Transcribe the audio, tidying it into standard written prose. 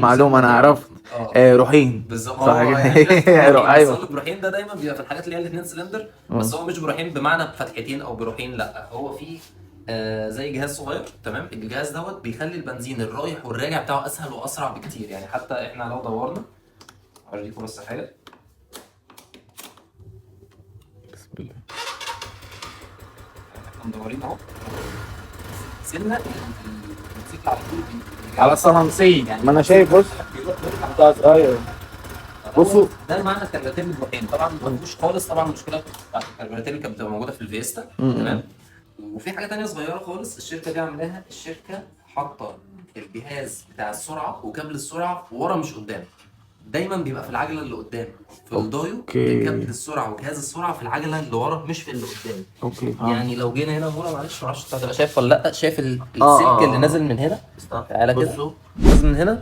معلومه انا عرفت. روحين بالظبط. صح كده. ايوه ايوه. البروحين ده دايما بيبقى في الحاجات اللي هي الاثنين سلندر، بس هو مش بروحين بمعنى فتحتين او بروحين، لا هو في زي جهاز صغير. تمام، الجهاز دوت بيخلي البنزين الرايح والراجع بتاعه اسهل واسرع بكتير. يعني حتى احنا لو دورنا اوريكم بس حاجه. بسم الله. احنا مدورين اهو سنه الموتوسيكل على طول على الصنانسين يعني، ما انا شايف بص بتاع صغير. بصوا ده معنى الكربوراتير البروحين. طبعا ما فيهوش خالص طبعا المشكله بتاعت الكربوراتير اللي كانت بتبقى موجوده في الفيستا. تمام. وفي حاجه تانية صغيره خالص الشركه دي عاملاها، الشركه حاطه الجهاز بتاع السرعه وكابل السرعه ورا مش قدام. دايما بيبقى في العجله اللي قدام في الدايو كابل السرعه وجهاز السرعه في العجله اللي ورا مش في اللي قدام. اوكي. يعني لو جينا هنا مورا، معلش معرفش انت هتبقى شايف ولا لا، شايف السلك اللي نازل من هنا؟ تعالى كده بصوا نازل من هنا.